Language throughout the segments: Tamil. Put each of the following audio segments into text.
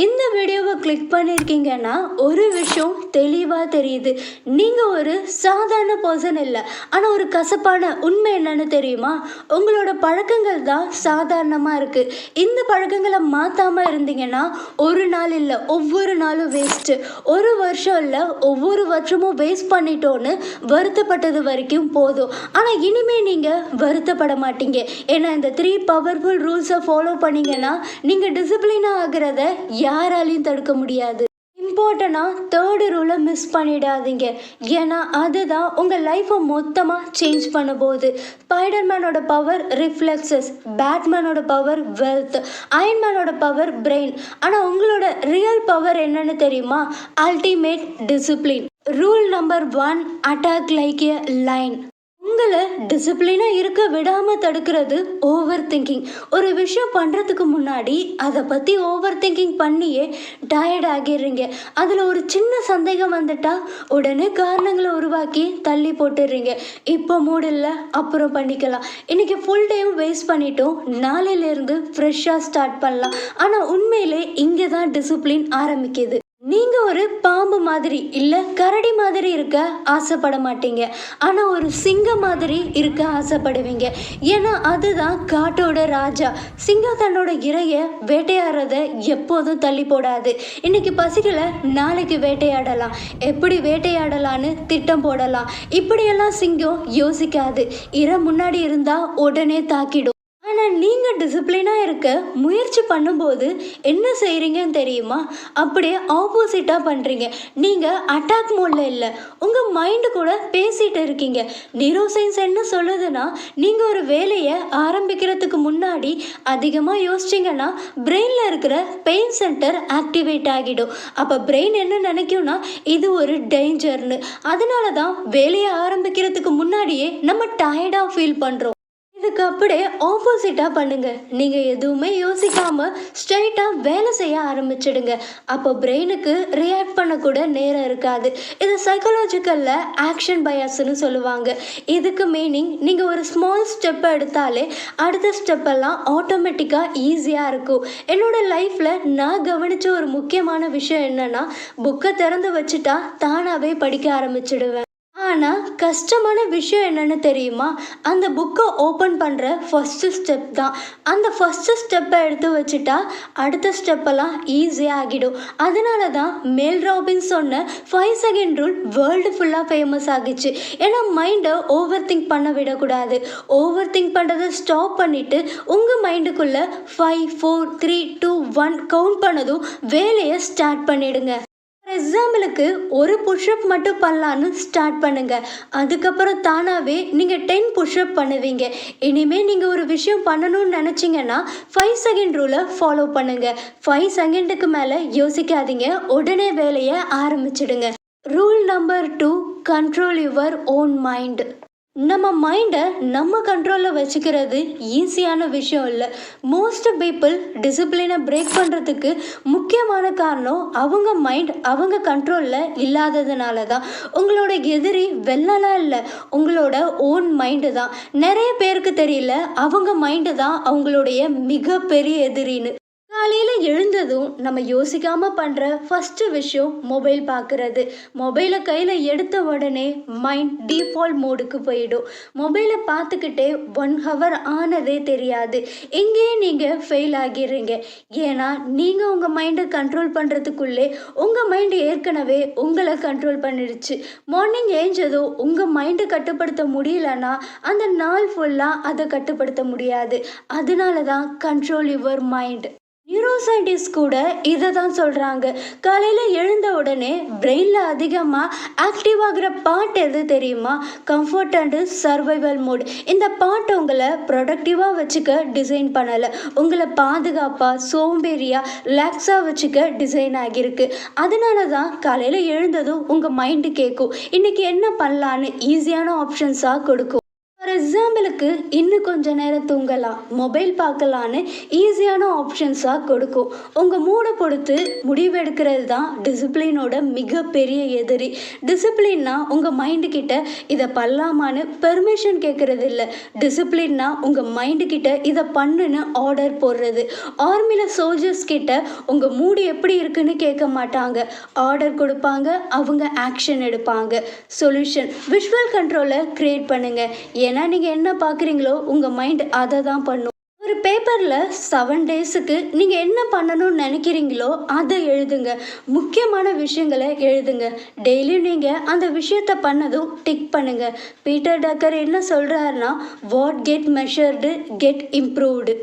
இந்த வீடியோவை கிளிக் பண்ணியிருக்கீங்கன்னா ஒரு விஷயம் தெளிவாக தெரியுது. நீங்கள் ஒரு சாதாரண பர்சன் இல்லை, ஆனால் ஒரு கசப்பான உண்மை என்னன்னு தெரியுமா? உங்களோட பழக்கங்கள் தான் சாதாரணமாக இருக்குது. இந்த பழக்கங்களை மாற்றாமல் இருந்தீங்கன்னா ஒரு நாள் இல்லை, ஒவ்வொரு நாளும் வேஸ்ட்டு. ஒரு வருஷம் இல்லை, ஒவ்வொரு வருஷமும் வேஸ்ட் பண்ணிட்டோன்னு வருத்தப்பட்டது வரைக்கும் போதும். ஆனால் இனிமேல் நீங்கள் வருத்தப்பட மாட்டீங்க. ஏன்னா இந்த 3 பவர்ஃபுல் ரூல்ஸை ஃபாலோ பண்ணீங்கன்னா நீங்கள் டிசிப்ளினாக ஆகிறத யாராலையும் தடுக்க முடியாது. இம்பார்ட்டண்டாக 3rd ரூலை மிஸ் பண்ணிடாதீங்க. ஏன்னா அதுதான் உங்கள் லைஃப்பை மொத்தமாக சேஞ்ச் பண்ண போகுது. ஸ்பைடர்மேனோட பவர் ரிஃப்ளெக்ஸஸ், பேட்மேனோட பவர் வெல்த், அயன்மேனோட பவர் பிரெயின். ஆனால் உங்களோட ரியல் பவர் என்னன்னு தெரியுமா? Ultimate discipline. Rule number 1, attack like a lion. உங்களை டிசிப்ளினாக இருக்க விடாமல் தடுக்கிறது ஓவர் திங்கிங். ஒரு விஷயம் பண்ணுறதுக்கு முன்னாடி அதை பற்றி ஓவர் திங்கிங் பண்ணியே டயர்ட் ஆகிடுறீங்க. அதில் ஒரு சின்ன சந்தேகம் வந்துட்டால் உடனே காரணங்களை உருவாக்கி தள்ளி போட்டுடுறீங்க. இப்போ மூடு இல்லை, அப்புறம் பண்ணிக்கலாம். இன்றைக்கி ஃபுல் டைம் வேஸ்ட் பண்ணிட்டோம், நாளையிலேருந்து ஃப்ரெஷ்ஷாக ஸ்டார்ட் பண்ணலாம். ஆனால் உண்மையிலே இங்கே தான் டிசிப்ளின் ஆரம்பிக்குது. நீங்கள் ஒரு பாம்பு மாதிரி இல்லை கரடி மாதிரி இருக்க ஆசைப்பட மாட்டீங்க, ஆனால் ஒரு சிங்கம் மாதிரி இருக்க ஆசைப்படுவீங்க. ஏன்னா அதுதான் காட்டோட ராஜா. சிங்கம் தன்னோட இரையை வேட்டையாடுறத எப்போதும் தள்ளி போடாது. இன்னைக்கு பசிகளை நாளைக்கு வேட்டையாடலாம், எப்படி வேட்டையாடலான்னு திட்டம் போடலாம். இப்படியெல்லாம் சிங்கம் யோசிக்காது. இரை முன்னாடி இருந்தால் உடனே தாக்கிடும். ஆனால் நீங்கள் டிசிப்ளினாக இருக்க முயற்சி பண்ணும்போது என்ன செய்கிறீங்கன்னு தெரியுமா? அப்படியே ஆப்போசிட்டாக பண்ணுறீங்க. நீங்கள் அட்டாக் மோடில் இல்லை, உங்கள் மைண்டு கூட பேசிகிட்டு இருக்கீங்க. நியூரோ சயின்ஸ் என்ன சொல்லுதுன்னா, நீங்கள் ஒரு வேலையை ஆரம்பிக்கிறதுக்கு முன்னாடி அதிகமாக யோசிச்சிங்கன்னா பிரெயினில் இருக்கிற பெயின் சென்டர் ஆக்டிவேட் ஆகிடும். அப்போ பிரெயின் என்ன நினைக்கும்னா இது ஒரு டேஞ்சர்னு. அதனால தான் வேலையை ஆரம்பிக்கிறதுக்கு முன்னாடியே நம்ம டயர்டாக ஃபீல் பண்ணுறோம். இதுக்கு அப்படியே ஆப்போசிட்டாக பண்ணுங்க. நீங்கள் எதுவுமே யோசிக்காமல் ஸ்ட்ரைட்டாக வேலை செய்ய ஆரம்பிச்சிடுங்க. அப்போ பிரெயினுக்கு ரியாக்ட் பண்ணக்கூட நேரம் இருக்காது. இது சைக்காலஜிக்கலில் ஆக்ஷன் பயாஸ்ன்னு சொல்லுவாங்க. இதுக்கு மீனிங் நீங்கள் ஒரு ஸ்மால் ஸ்டெப்பை எடுத்தாலே அடுத்த ஸ்டெப்பெல்லாம் ஆட்டோமேட்டிக்காக ஈஸியாக இருக்கும். என்னோடய லைஃப்பில் நான் கவனித்த ஒரு முக்கியமான விஷயம் என்னென்னா, புக்கை திறந்து வச்சுட்டா தானாகவே படிக்க ஆரம்பிச்சிடுவேன். ஆனால் கஷ்டமான விஷயம் என்னென்னு தெரியுமா? அந்த புக்கை ஓப்பன் பண்ணுற ஃபஸ்ட்டு ஸ்டெப் தான். அந்த ஃபஸ்ட்டு ஸ்டெப்பை எடுத்து வச்சுட்டா அடுத்த ஸ்டெப்பெல்லாம் ஈஸியாக ஆகிடும். அதனால தான் மேல் ராபின்ஸ் சொன்ன 5 செகண்ட் ரூல் வேர்ல்டு ஃபுல்லாக ஃபேமஸ் ஆகிச்சு. ஏன்னா மைண்டை ஓவர் திங்க் பண்ண விடக்கூடாது. ஓவர் திங்க் பண்ணுறதை ஸ்டாப் பண்ணிவிட்டு உங்கள் மைண்டுக்குள்ளே 5 4 3 2 1 கவுண்ட் பண்ணதும் வேலையை ஸ்டார்ட் பண்ணிடுங்க. ஃபார் எக்ஸாம்பிளுக்கு ஒரு புஷ்அப் மட்டும் பண்ணலான்னு ஸ்டார்ட் பண்ணுங்கள். அதுக்கப்புறம் தானாகவே நீங்கள் 10 புஷ்அப் பண்ணுவீங்க. இனிமேல் நீங்கள் ஒரு விஷயம் பண்ணணும்னு நினச்சிங்கன்னா 5 செகண்ட் ரூலை ஃபாலோ பண்ணுங்கள். 5 செகண்டுக்கு மேலே யோசிக்காதீங்க, உடனே வேலையை ஆரம்பிச்சிடுங்க. Rule number 2, control your own mind. நம்ம மைண்டை நம்ம கண்ட்ரோலில் வச்சுக்கிறது ஈஸியான விஷயம் இல்லை. மோஸ்ட் பீப்புள் டிசிப்ளினை பிரேக் பண்ணுறதுக்கு முக்கியமான காரணம் அவங்க மைண்ட் அவங்க கண்ட்ரோலில் இல்லாததுனால தான். உங்களோட எதிரி வெள்ளலாம் இல்லை, உங்களோட ஓன் மைண்டு தான். நிறைய பேருக்கு தெரியல அவங்க மைண்டு தான் அவங்களுடைய மிகப்பெரிய எதிரின்னு. காலையில் எழுந்ததும் நம்ம யோசிக்காமல் பண்ணுற ஃபஸ்ட்டு விஷயம் மொபைல் பார்க்குறது. மொபைலை கையில் எடுத்த உடனே மைண்ட் டிஃபால்ட் மோடுக்கு போயிடும். மொபைலை பார்த்துக்கிட்டே 1 ஹவர் ஆனதே தெரியாது. இங்கேயே நீங்கள் ஃபெயில் ஆகிடுறீங்க. ஏன்னா நீங்கள் உங்கள் மைண்டை கண்ட்ரோல் பண்ணுறதுக்குள்ளே உங்கள் மைண்டு ஏற்கனவே உங்களை கண்ட்ரோல் பண்ணிடுச்சு. மார்னிங் ஏஞ்சதும் உங்கள் மைண்டை கட்டுப்படுத்த முடியலன்னா அந்த நாள் ஃபுல்லாக அதை கட்டுப்படுத்த முடியாது. அதனால தான் control your mind. Neuro scientist கூட இதை தான் சொல்கிறாங்க. காலையில் எழுந்த உடனே பிரெயினில் அதிகமாக ஆக்டிவ் ஆகிற பார்ட் எது தெரியுமா? Comfort and survival mode. இந்த பார்ட் உங்களை ப்ரொடக்டிவாக வச்சுக்க டிசைன் பண்ணலை, உங்களை பாதுகாப்பாக சோம்பேறியாக ரிலாக்ஸாக வச்சுக்க டிசைன் ஆகியிருக்கு. அதனால தான் காலையில் எழுந்ததும் உங்கள் மைண்டு கேட்கும் இன்றைக்கி என்ன பண்ணலான்னு ஈஸியான ஆப்ஷன்ஸாக கொடுக்கும். ஃபார் எக்ஸாம்பிள் நம்மளுக்கு இன்னும் கொஞ்ச நேரம் தூங்கலாம், மொபைல் பார்க்கலான்னு ஈஸியான ஆப்ஷன்ஸாக கொடுக்கும். உங்கள் மூடை பொறுத்து முடிவெடுக்கிறது தான் டிசிப்ளினோட மிகப்பெரிய எதிரி. டிசிப்ளின்னா உங்கள் மைண்டு கிட்ட இதை பண்ணலாமான்னு பெர்மிஷன் கேட்கறது இல்லை. டிசிப்ளின்னா உங்கள் மைண்டு கிட்ட இதை பண்ணுன்னு ஆர்டர் போடுறது. ஆர்மியில் சோல்ஜர்ஸ் கிட்ட உங்கள் மூடு எப்படி இருக்குன்னு கேட்க மாட்டாங்க, ஆர்டர் கொடுப்பாங்க, அவங்க ஆக்ஷன் எடுப்பாங்க. சொல்யூஷன் விஷுவல் கண்ட்ரோலை கிரியேட் பண்ணுங்க. ஏன்னா நீங்கள் என்ன பார்க்குறீங்களோ உங்கள் மைண்ட் அதை தான் பண்ணும். ஒரு பேப்பரில் 7 டேஸுக்கு நீங்கள் என்ன பண்ணணும்னு நினைக்கிறீங்களோ அதை எழுதுங்க. முக்கியமான விஷயங்களை எழுதுங்க. டெய்லியும் நீங்கள் அந்த விஷயத்தை பண்ணதும் டிக் பண்ணுங்க. பீட்டர் டக்கர் என்ன சொல்கிறாருன்னா, what get measured get improved.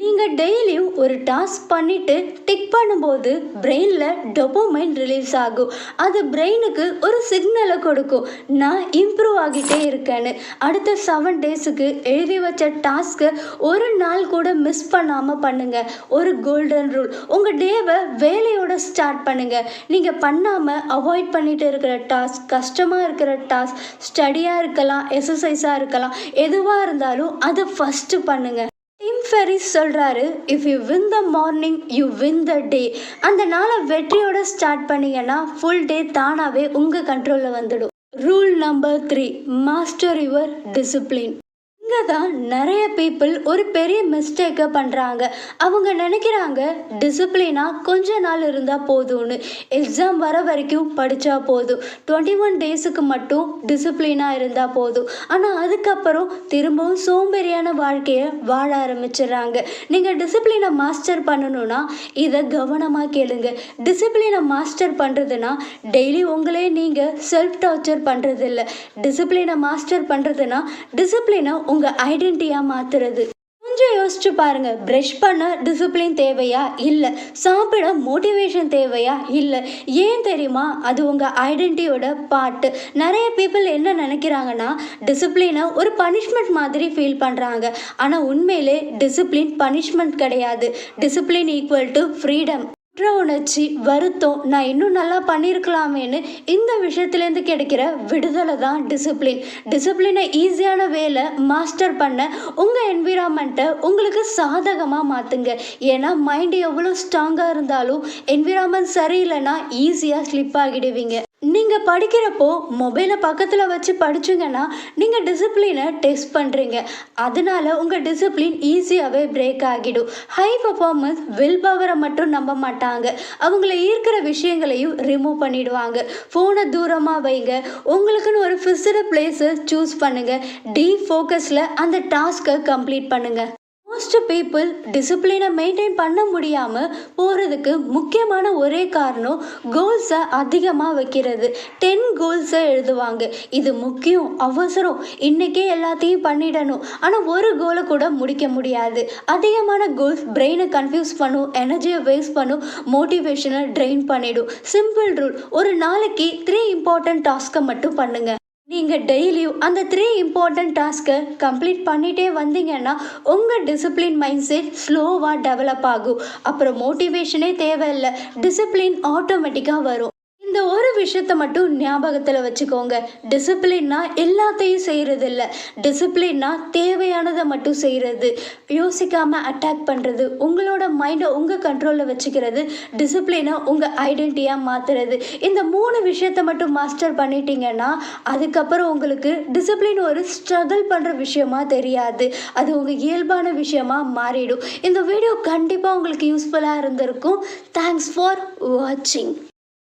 நீங்கள் டெய்லியும் ஒரு டாஸ்க் பண்ணிவிட்டு டிக் பண்ணும்போது பிரெயினில் டொபோமைன் ரிலீஸ் ஆகும். அது பிரெயினுக்கு ஒரு சிக்னலை கொடுக்கும், நான் இம்ப்ரூவ் ஆகிட்டே இருக்கேன்னு. அடுத்த 7 டேஸுக்கு எழுதி வச்ச டாஸ்க்கை ஒரு நாள் கூட மிஸ் பண்ணாமல் பண்ணுங்கள். ஒரு கோல்டன் ரூல், உங்கள் டேவை வேலையோட ஸ்டார்ட் பண்ணுங்கள். நீங்கள் பண்ணாமல் அவாய்ட் பண்ணிட்டு இருக்கிற டாஸ்க், கஷ்டமாக இருக்கிற டாஸ்க், ஸ்டடியாக இருக்கலாம், எக்ஸசைஸாக இருக்கலாம், எதுவாக இருந்தாலும் அதை ஃபஸ்ட்டு பண்ணுங்கள். டிம் ஃபெரிஸ் சொல்கிறாரு, if you win the morning you win the day. அந்த நாளை வெற்றியோட ஸ்டார்ட் பண்ணிங்கன்னா ஃபுல் டே தானாகவே உங்கள் கண்ட்ரோலில் வந்துடும். Rule number 3, master your discipline. இங்கே தான் நிறைய பீப்புள் ஒரு பெரிய மிஸ்டேக்கை பண்ணுறாங்க. அவங்க நினைக்கிறாங்க டிசிப்ளினாக கொஞ்ச நாள் இருந்தால் போதும்னு. எக்ஸாம் வர வரைக்கும் படித்தா போதும், 21 டேஸுக்கு மட்டும் டிசிப்ளினாக இருந்தால் போதும். ஆனால் அதுக்கப்புறம் திரும்பவும் சோம்பேறியான வாழ்க்கையை வாழ ஆரம்பிச்சிடுறாங்க. நீங்கள் டிசிப்ளினை மாஸ்டர் பண்ணணுன்னா இதை கவனமாக கேளுங்க. டிசிப்ளினை மாஸ்டர் பண்ணுறதுனா டெய்லி உங்களே நீங்கள் செல்ஃப் டார்ச்சர் பண்ணுறதில்ல. டிசிப்ளினை மாஸ்டர் பண்ணுறதுனா டிசிப்ளினை உங்கள் ஐடென்டிட்டியாக மாற்றுறது. கொஞ்சம் யோசிச்சு பாருங்க, ப்ரஷ் பண்ண டிசிப்ளின் தேவையா? இல்லை. சாப்பிட மோட்டிவேஷன் தேவையா? இல்லை. ஏன் தெரியுமா? அது உங்கள் ஐடென்டிட்டியோட பார்ட்டு. நிறைய பீப்புள் என்ன நினைக்கிறாங்கன்னா டிசிப்ளினை ஒரு பனிஷ்மெண்ட் மாதிரி ஃபீல் பண்ணுறாங்க. ஆனால் உண்மையிலே டிசிப்ளின் பனிஷ்மெண்ட் கிடையாது. Discipline equal to freedom. குற்ற உணர்ச்சி, வருத்தம், நான் இன்னும் நல்லா பண்ணியிருக்கலாமேன்னு இந்த விஷயத்துலேருந்து கிடைக்கிற விடுதலை தான் டிசிப்ளின். டிசிப்ளினை ஈஸியான வேலை மாஸ்டர் பண்ண உங்கள் என்விரான்மெண்ட்டை உங்களுக்கு சாதகமாக மாற்றுங்க. ஏன்னா மைண்டு எவ்வளோ ஸ்ட்ராங்காக இருந்தாலும் என்விரான்மெண்ட் சரியில்லைன்னா ஈஸியாக ஸ்லிப் ஆகிடுவீங்க. நீங்கள் படிக்கிறப்போ மொபைலை பக்கத்தில் வச்சு படிச்சிங்கன்னா நீங்கள் டிசிப்ளினை டெஸ்ட் பண்ணுறீங்க. அதனால உங்கள் டிசிப்ளின் ஈஸியாகவே பிரேக் ஆகிடும். ஹை பர்ஃபார்மன்ஸ் வில் பவரை மட்டும் நம்ப மாட்டாங்க, அவங்கள ஈர்க்கிற விஷயங்களையும் ரிமூவ் பண்ணிடுவாங்க. ஃபோனை தூரமாக வைங்க, உங்களுக்குன்னு ஒரு ஃபிக்ஸ்டு பிளேஸை சூஸ் பண்ணுங்கள். டீப் ஃபோக்கஸில் அந்த டாஸ்க்கை கம்ப்ளீட் பண்ணுங்கள். மோஸ்ட் பீப்புள் டிசிப்ளினை மெயின்டைன் பண்ண முடியாமல் போகிறதுக்கு முக்கியமான ஒரே காரணம் கோல்ஸை அதிகமாக வைக்கிறது. 10 கோல்ஸை எழுதுவாங்க. இது முக்கியம், அவசரம், இன்றைக்கே எல்லாத்தையும் பண்ணிடணும். ஆனால் ஒரு கோலை கூட முடிக்க முடியாது. அதிகமான கோல்ஸ் பிரெயினை கன்ஃபியூஸ் பண்ணும், எனர்ஜியை வேஸ்ட் பண்ணும், மோட்டிவேஷனை ட்ரெயின் பண்ணிடும். சிம்பிள் ரூல், ஒரு நாளைக்கு 3 இம்பார்ட்டன்ட் டாஸ்க்கை மட்டும் பண்ணுங்கள். நீங்கள் டெய்லியும் அந்த 3 இம்பார்ட்டன்ட் டாஸ்க்கை கம்ப்ளீட் பண்ணிகிட்டே வந்தீங்கன்னா உங்கள் டிசிப்ளின் மைண்ட் செட் ஸ்லோவாக டெவலப் ஆகும். அப்புறம் மோட்டிவேஷனே தேவையில்லை, டிசிப்ளின் ஆட்டோமேட்டிக்காக வரும். இந்த ஒரு விஷயத்தை மட்டும் ஞாபகத்தில் வச்சுக்கோங்க, டிசிப்ளின்னா எல்லாத்தையும் செய்கிறது இல்லை. டிசிப்ளின்னா தேவையானதை மட்டும் செய்கிறது. யோசிக்காமல் அட்டாக் பண்ணுறது, உங்களோட மைண்டை உங்கள் கண்ட்ரோலில் வச்சுக்கிறது, டிசிப்ளினை உங்கள் ஐடென்டிட்டியாக மாற்றுறது. இந்த 3 விஷயத்தை மட்டும் மாஸ்டர் பண்ணிட்டீங்கன்னா அதுக்கப்புறம் உங்களுக்கு டிசிப்ளின் ஒரு ஸ்ட்ரகிள் பண்ணுற விஷயமா தெரியாது, அது உங்கள் இயல்பான விஷயமா மாறிடும். இந்த வீடியோ கண்டிப்பாக உங்களுக்கு யூஸ்ஃபுல்லாக இருந்திருக்கும். தேங்க்ஸ் ஃபார் வாட்சிங்.